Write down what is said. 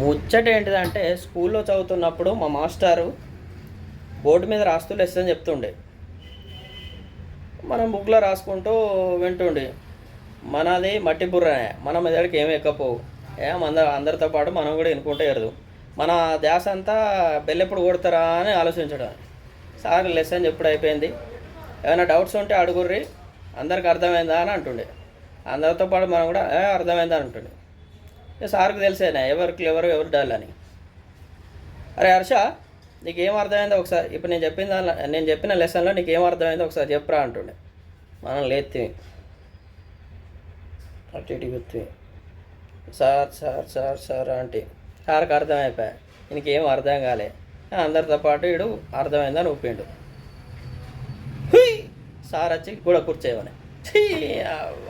ముచ్చట ఏంటిదంటే స్కూల్లో చదువుతున్నప్పుడు మా మాస్టారు బోర్డు మీద రాస్తూ లెసన్ చెప్తుండే. మనం బుక్లో రాసుకుంటూ వింటుండే. మనది మట్టి బుర్రనే, మన మెదడికి ఏమి ఎక్కపోవు. అందరితో పాటు మనం కూడా వినుకుంటే ఎరదు. మన ధ్యాస అంతా బెల్లెప్పుడు కొడతారా అని ఆలోచించడం. సార్ లెసన్ ఎప్పుడు అయిపోయింది, ఏమైనా డౌట్స్ ఉంటే అడుగుర్రి, అందరికి అర్థమైందా అని అంటుండే. అందరితో పాటు మనం కూడా అర్థమైందా అని అంటుండే. సార్కి తెలిసేనా ఎవరికి ఎవరు డల్ అని. అరే హర్ష, నీకేం అర్థమైందో ఒకసారి, ఇప్పుడు నేను చెప్పిన లెసన్లో నీకేం అర్థమైందో ఒకసారి చెప్పరా అంటుండే. మనం లేత్తి అటు ఇటు గుర్తి సార్ సార్ సార్ సార్ అంటే సార్కి అర్థమైపోయా, నీకేం అర్థం కాలే. అందరితో పాటు వీడు అర్థమైందని ఊపిండు. సార్ వచ్చి కూడా కూర్చోమని. అవ్వ